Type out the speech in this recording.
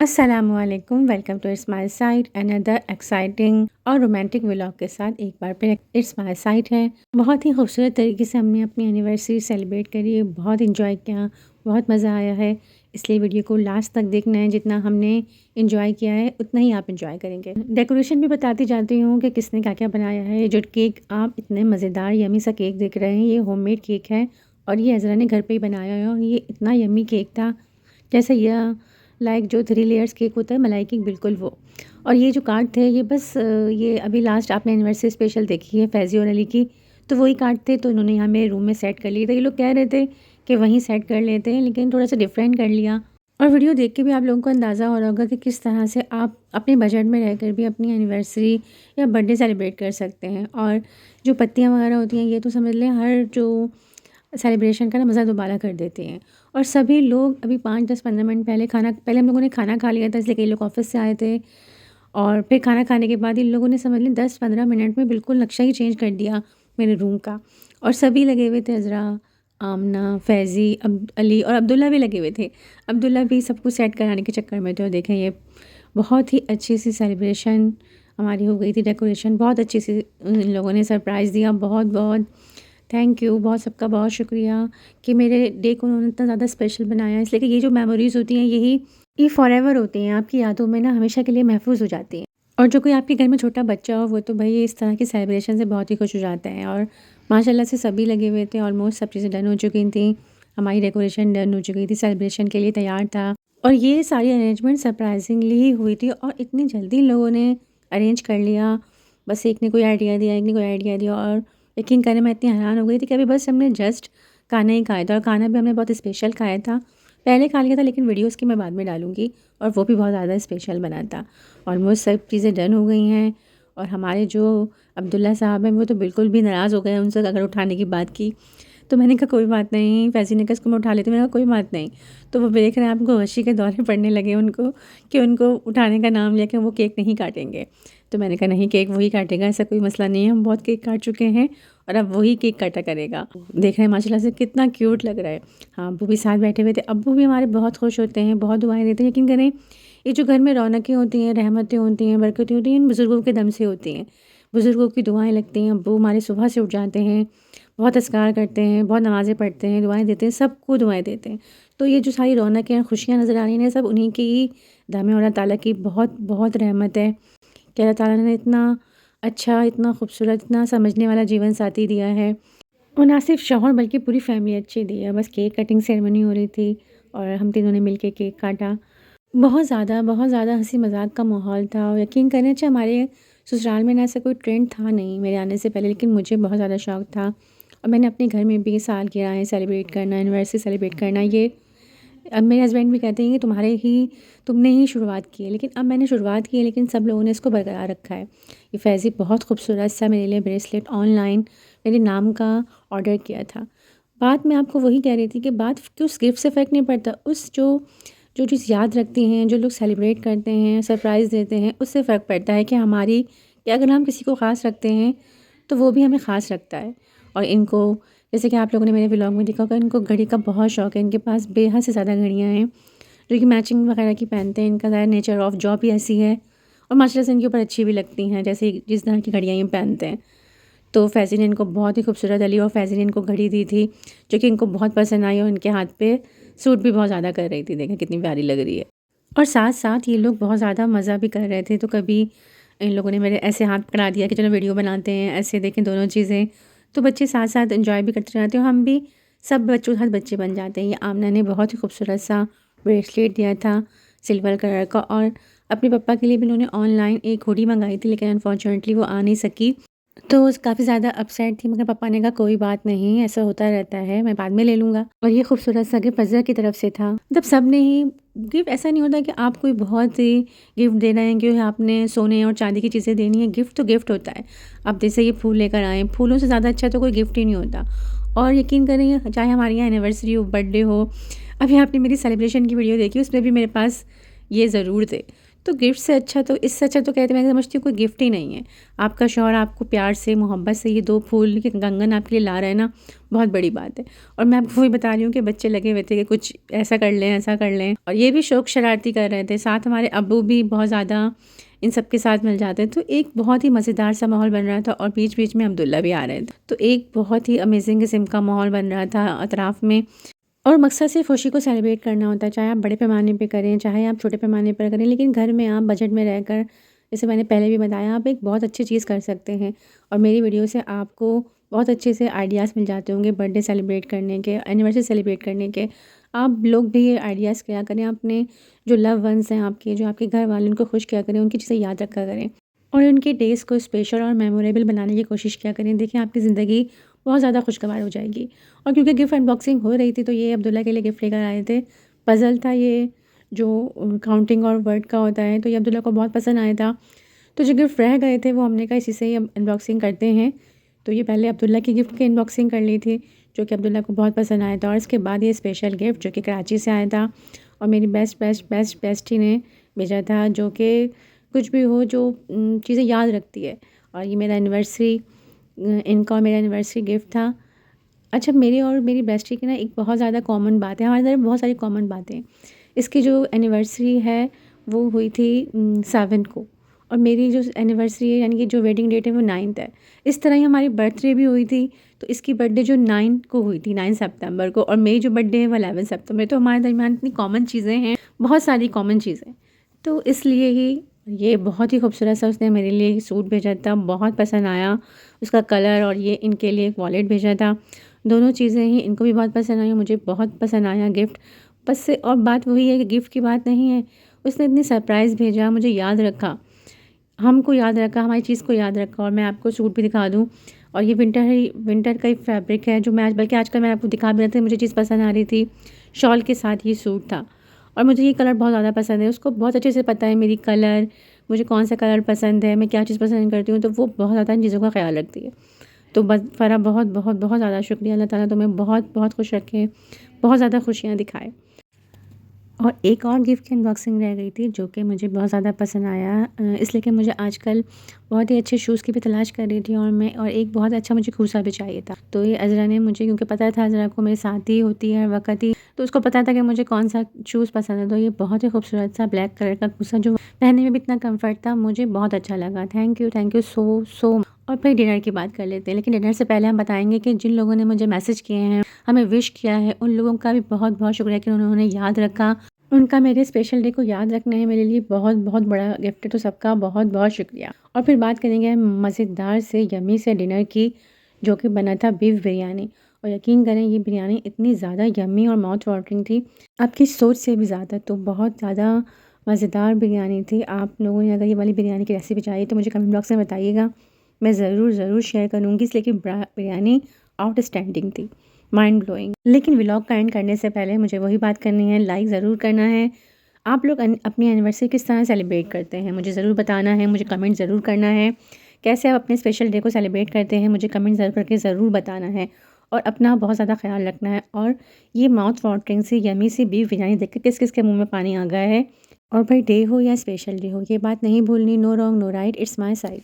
अस्सलामुअलैकुम, welcome to it's my site. Another exciting और romantic vlog के साथ एक बार फिर इट्स माय साइट है। बहुत ही खूबसूरत तरीके से हमने अपनी एनिवर्सरी सेलिब्रेट करी, बहुत इंजॉय किया, बहुत मज़ा आया है। इसलिए वीडियो को लास्ट तक देखना है। जितना हमने इंजॉय किया है उतना ही आप इंजॉय करेंगे। डेकोरेशन भी बताती जाती हूँ कि किसने क्या क्या बनाया है। जो केक आप इतने मज़ेदार यमी सा केक देख रहे हैं, ये होममेड केक है और ये अज़रा ने घर पर ही बनाया है। और ये इतना यमी केक था, जैसे यह लाइक जो 3 लेयर्स केक होता है मलाई केक, बिल्कुल वो। और ये जो कार्ड थे ये बस ये अभी लास्ट आपने एनिवर्सरी स्पेशल देखी है फैज़ी और अली की, तो वही कार्ड थे, तो इन्होंने यहाँ मेरे रूम में सेट कर लिए थे। ये लोग कह रहे थे कि वहीं सेट कर लेते हैं, लेकिन थोड़ा सा डिफरेंट कर लिया। और वीडियो देख के भी आप लोगों को अंदाज़ा हो रहा होगा कि किस तरह से आप अपने बजट में रहकर भी अपनी एनिवर्सरी या बर्थडे सेलिब्रेट कर सकते हैं। और जो पत्तियाँ वगैरह होती हैं, ये तो समझ लें हर जो सेलिब्रेशन का ना मज़ा दोबारा कर देते हैं। और सभी लोग अभी 5-10-15 मिनट पहले हम लोगों ने खाना खा लिया था, इसलिए कई लोग ऑफिस से आए थे। और फिर खाना खाने के बाद इन लोगों ने समझ लें 10-15 मिनट में बिल्कुल नक्शा ही चेंज कर दिया मेरे रूम का। और सभी लगे हुए थे, अज़रा, आमना, फैज़ी, अली और अब्दुल्ला भी लगे हुए थे। अब्दुल्ला भी सब कुछ सेट कराने के चक्कर में थे। और देखें, ये बहुत ही अच्छी सी सेलिब्रेशन हमारी हो गई थी। डेकोरेशन बहुत अच्छी सी इन लोगों ने सरप्राइज़ दिया। बहुत बहुत थैंक यू, बहुत सबका बहुत शुक्रिया कि मेरे डे को उन्होंने इतना ज़्यादा स्पेशल बनाया। इसलिए कि ये जो मेमोरीज़ होती हैं ये फॉरएवर होती हैं, आपकी यादों में ना हमेशा के लिए महफूज हो जाती हैं। और जो कोई आपके घर में छोटा बच्चा हो, वो तो भाई इस तरह की सेलिब्रेशन से बहुत ही खुश हो जाता है। और माशाल्लाह से सभी लगे हुए थे, ऑलमोस्ट सब चीज़ें डन हो चुकी थी। हमारी डेकोरेशन डन हो चुकी थी, सेलिब्रेशन के लिए तैयार था। और ये सारी अरेंजमेंट सरप्राइजिंगली ही हुई थी और इतनी जल्दी इन लोगों ने अरेंज कर लिया। बस एक ने कोई आइडिया दिया, एक ने कोई आइडिया दिया, और यकीन करें मैं इतनी हैरान हो गई थी कि अभी बस हमने जस्ट खाना ही खाया था। और खाना भी हमने बहुत स्पेशल खाया था, पहले खा लिया था, लेकिन वीडियोस की मैं बाद में डालूंगी। और वो भी बहुत ज़्यादा स्पेशल बना था। ऑलमोस्ट सब चीज़ें डन हो गई हैं। और हमारे जो अब्दुल्ला साहब हैं, वो तो बिल्कुल भी नाराज़ हो गए हैं उनसे अगर उठाने की बात की। तो मैंने कहा कोई बात नहीं, फैज़ी ने कहा इसको मैं उठा लेती हूँ। मैंने कहा कोई बात नहीं। तो वो देख रहे हैं आपको हंसी के दौरे पड़ने लगे उनको कि उनको उठाने का नाम लेकर वो केक नहीं काटेंगे। तो मैंने कहा नहीं, केक वही काटेगा, ऐसा कोई मसला नहीं है, हम बहुत केक काट चुके हैं और अब वही केक काटा करेगा। देख रहे हैं माशाल्लाह से कितना क्यूट लग रहा है। हाँ, अब्बू भी साथ बैठे हुए थे। अब्बू भी हमारे बहुत खुश होते हैं, बहुत दुआएं देते हैं। यकीन करें, ये जो घर में रौनकें होती हैं, रहमतें होती हैं, बरकतें होती हैं, इन बुज़ुर्गों के दम से होती हैं। बुज़ुर्गों की दुआएं लगती हैं। अब्बू हमारे सुबह से उठ जाते हैं, बहुत अस्कार करते हैं, बहुत नमाज़ें पढ़ते हैं, दुआएं देते हैं, सबको दुआएं देते हैं। तो ये जो सारी रौनकें और खुशियाँ नज़र आ रही हैं, सब उन्हीं की दम है। और अल्लाह ताला की बहुत बहुत रहमत है कि अल्लाह ताला ने इतना अच्छा, इतना खूबसूरत, इतना समझने वाला जीवन साथी दिया है। और ना सिर्फ शौहर बल्कि पूरी फैमिली अच्छी दी है। बस केक कटिंग सेरेमनी हो रही थी और हम तीनों ने मिलके केक काटा। बहुत ज़्यादा हंसी मजाक का माहौल था। और यकीन करें, अच्छा हमारे ससुराल में ना ऐसा कोई ट्रेंड था नहीं मेरे आने से पहले, लेकिन मुझे बहुत ज़्यादा शौक़ था। और मैंने अपने घर में भी सालगिरह सेलिब्रेट करना, एनिवर्सरी सेलिब्रेट करना, ये अब मेरे हस्बैंड भी कहते हैं कि तुमने ही शुरुआत की है। लेकिन अब मैंने शुरुआत की है, लेकिन सब लोगों ने इसको बरकरार रखा है। ये फैज़ी बहुत खूबसूरत सा मेरे लिए ब्रेसलेट ऑनलाइन मेरे नाम का ऑर्डर किया था। बात मैं आपको वही कह रही थी कि बात कि उस गिफ्ट से फ़र्क नहीं पड़ता, उस जो चीज़ याद रखती हैं, जो लोग सेलिब्रेट करते हैं, सरप्राइज़ देते हैं, उससे फ़र्क पड़ता है कि अगर हम किसी को ख़ास रखते हैं तो वो भी हमें ख़ास रखता है। और इनको, जैसे कि आप लोगों ने मेरे व्लॉग में देखा होगा, इनको घड़ी का बहुत शौक़ है। इनके पास बेहद से ज़्यादा घड़ियाँ हैं जो कि मैचिंग वगैरह की पहनते हैं। इनका ज़्यादा नेचर ऑफ जॉब ही ऐसी है और माशाल्लाह से इनके ऊपर अच्छी भी लगती हैं, जैसे जिस तरह की घड़ियाँ ये पहनते हैं। तो फैज़ी ने इनको बहुत ही खूबसूरत, अली और फैज़ी ने इनको घड़ी दी थी जो कि इनको बहुत पसंद आई और इनके हाथ पे सूट भी बहुत ज़्यादा कर रही थी। देखें कितनी प्यारी लग रही है। और साथ साथ ये लोग बहुत ज़्यादा मज़ा भी कर रहे थे। तो कभी इन लोगों ने मेरे ऐसे हाथ पकड़ा दिया कि चलो वीडियो बनाते हैं, ऐसे देखें दोनों चीज़ें। तो बच्चे साथ साथ एंजॉय भी करते रहते हैं और हम भी सब बच्चों के साथ बच्चे बन जाते हैं। ये आमना ने बहुत ही खूबसूरत सा ब्रेसलेट दिया था सिल्वर कलर का। और अपने पापा के लिए भी उन्होंने ऑनलाइन एक हुडी मंगाई थी, लेकिन अनफॉर्चुनेटली वो आ नहीं सकी। तो काफ़ी ज़्यादा अपसेट थी, मगर पापा ने कहा कोई बात नहीं, ऐसा होता रहता है, मैं बाद में ले लूँगा। और ये खूबसूरत सा गिफ्ट अज़रा की तरफ से था। मतलब सब ने ही गिफ्ट, ऐसा नहीं होता कि आप कोई बहुत ही गिफ्ट दे रहे हैं कि आपने सोने और चांदी की चीज़ें देनी है। गिफ्ट तो गिफ्ट होता है। अब जैसे ये फूल लेकर आए, फूलों से ज़्यादा अच्छा तो कोई गिफ्ट ही नहीं होता। और यकीन करें, चाहे हमारे यहाँ एनिवर्सरी हो, बर्थडे हो, अभी आपने मेरी सेलिब्रेशन की वीडियो देखी, उसमें भी मेरे पास ये ज़रूर थे। तो गिफ्ट से अच्छा तो इससे अच्छा तो कहते मैं समझती हूँ कोई गिफ्ट ही नहीं है। आपका शौहर आपको प्यार से, मोहब्बत से ये 2 फूल के कंगन आपके लिए ला रहा है ना, बहुत बड़ी बात है। और मैं आपको वही बता रही हूँ कि बच्चे लगे हुए थे कि कुछ ऐसा कर लें, ऐसा कर लें, और ये भी शौक शरारती कर रहे थे। साथ हमारे अब्बू भी बहुत ज़्यादा इन सब के साथ मिल जाते हैं, तो एक बहुत ही मज़ेदार सा माहौल बन रहा था और बीच-बीच में अब्दुल्ला भी आ रहे थे। तो एक बहुत ही अमेज़िंग किस्म का माहौल बन रहा था अतराफ़ में। और मकसद सिर्फ़ खुशी को सेलिब्रेट करना होता है, चाहे आप बड़े पैमाने पे करें, चाहे आप छोटे पैमाने पर करें, लेकिन घर में आप बजट में रहकर, जैसे मैंने पहले भी बताया, आप एक बहुत अच्छी चीज़ कर सकते हैं। और मेरी वीडियो से आपको बहुत अच्छे से आइडियाज़ मिल जाते होंगे बर्थडे सेलिब्रेट करने के, एनिवर्सरी सेलिब्रेट करने के। आप लोग भी ये आइडियाज़ किया करें, अपने जो लव वन्स हैं आपके, जो आपके घर वाले, उनको खुश किया करें, उनकी चीज़ें याद रखा करें और उनके डेज़ को स्पेशल और मेमोरेबल बनाने की कोशिश किया करें। देखिए, आपकी ज़िंदगी बहुत ज़्यादा खुशगवार हो जाएगी। और क्योंकि गिफ्ट अनबॉक्सिंग हो रही थी, तो ये अब्दुल्ला के लिए गिफ्ट लेकर आए थे। पज़ल था ये, जो काउंटिंग और वर्ड का होता है, तो ये अब्दुल्ला को बहुत पसंद आया था। तो जो गिफ्ट रह गए थे, वो हमने कहा इसी से ही अब अनबॉक्सिंग करते हैं। तो ये पहले अब्दुल्ला की गिफ्ट की अनबॉक्सिंग कर ली थी, जो कि अब्दुल्ला को बहुत पसंद आया था। और इसके बाद ये स्पेशल गिफ्ट, जो कि कराची से आया था और मेरी बेस्टी ने भेजा था, जो कि कुछ भी हो, जो चीज़ें याद रखती है। और ये मेरा एनिवर्सरी, इनका और मेरा एनिवर्सरी गिफ्ट था। अच्छा, मेरी और मेरी बेस्टी की ना एक बहुत ज़्यादा कॉमन बात है, हमारे अंदर बहुत सारी कॉमन बातें हैं। इसकी जो एनिवर्सरी है वो हुई थी 7 को, और मेरी जो एनिवर्सरी है, यानी कि जो वेडिंग डेट है, वो 9th है। इस तरह ही हमारी बर्थडे भी हुई थी, तो इसकी बर्थडे जो 9 को हुई थी, 9 सितंबर को, और मेरी जो बर्थडे है वो 11 सितंबर। तो हमारे दरमियान इतनी कॉमन चीज़ें हैं, बहुत सारी कॉमन चीज़ें। तो इसलिए ही ये बहुत ही खूबसूरत सा उसने मेरे लिए सूट भेजा था, बहुत पसंद आया उसका कलर। और ये इनके लिए एक वॉलेट भेजा था। दोनों चीज़ें ही इनको भी बहुत पसंद आई, मुझे बहुत पसंद आया गिफ्ट। बस से और बात वही है कि गिफ्ट की बात नहीं है, उसने इतनी सरप्राइज़ भेजा, मुझे याद रखा, हमको याद रखा, हमारी चीज़ को याद रखा। और मैं आपको सूट भी दिखा दूँ, और ये विंटर का ही फैब्रिक है, जो मैं आज, बल्कि आजकल मैं आपको दिखा भी रही थी, मुझे चीज़ पसंद आ रही थी। शॉल के साथ ये सूट था, और मुझे ये कलर बहुत ज़्यादा पसंद है। उसको बहुत अच्छे से पता है मेरी कलर, मुझे कौन सा कलर पसंद है, मैं क्या चीज़ पसंद करती हूँ, तो वो बहुत ज़्यादा इन चीज़ों का ख़्याल रखती है। तो बस फ़रा, बहुत बहुत बहुत ज़्यादा शुक्रिया। अल्लाह ताला तुम्हें बहुत बहुत खुश रखे, बहुत ज़्यादा खुशियाँ दिखाए। और एक और गिफ्ट की अनबॉक्सिंग रह गई थी, जो कि मुझे बहुत ज़्यादा पसंद आया, इसलिए कि मुझे आजकल बहुत ही अच्छे शूज़ की भी तलाश कर रही थी, और एक बहुत अच्छा मुझे खूसा भी चाहिए था। तो ये अज़रा ने मुझे, क्योंकि पता था अज़रा को मेरे साथ ही होती है हर वक़्त ही, तो उसको पता था कि मुझे कौन सा शूज़ पसंद है। तो ये बहुत ही खूबसूरत सा ब्लैक कलर का खूसा, जो पहनने में भी इतना कम्फ़र्ट था, मुझे बहुत अच्छा लगा। Thank you so much. और फिर डिनर की बात कर लेते हैं, लेकिन डिनर से पहले हम बताएँगे कि जिन लोगों ने मुझे मैसेज किए हैं, हमें विश किया है, उन लोगों का भी बहुत बहुत शुक्रिया कि उन्होंने याद रखा। उनका मेरे स्पेशल डे को याद रखना है मेरे लिए बहुत बहुत बड़ा गिफ्ट है, तो सबका बहुत बहुत शुक्रिया। और फिर बात करेंगे मज़ेदार से यम्मी से डिनर की, जो कि बना था बीफ बिरयानी। और यकीन करें, ये बिरयानी इतनी ज़्यादा यम्मी और माउथ वाटरिंग थी, आपकी सोच से भी ज़्यादा, तो बहुत ज़्यादा मज़ेदार बिरयानी थी। आप लोगों ने अगर ये वाली बिरयानी की रेसिपी चाहिए, तो मुझे कमेंट बॉक्स में बताइएगा, मैं ज़रूर शेयर करूँगी, इसलिए कि बिरयानी आउटस्टैंडिंग थी, माइंड ब्लोइंग। लेकिन व्लॉग का एंड करने से पहले मुझे वही बात करनी है, लाइक ज़रूर करना है। आप लोग अपनी एनिवर्सरी किस तरह सेलिब्रेट करते हैं, मुझे ज़रूर बताना है, मुझे कमेंट ज़रूर करना है। कैसे आप अपने स्पेशल डे को सेलिब्रेट करते हैं, मुझे कमेंट ज़रूर करके ज़रूर बताना है। और अपना बहुत ज़्यादा ख्याल रखना है। और ये माउथ वाटरिंग सी यम्मी सी बीफ बिरयानी देख के किस किस के मुँह में पानी आ गया है। और भाई डे हो या स्पेशल डे हो, ये बात नहीं भूलनी, no wrong no right, it's my side.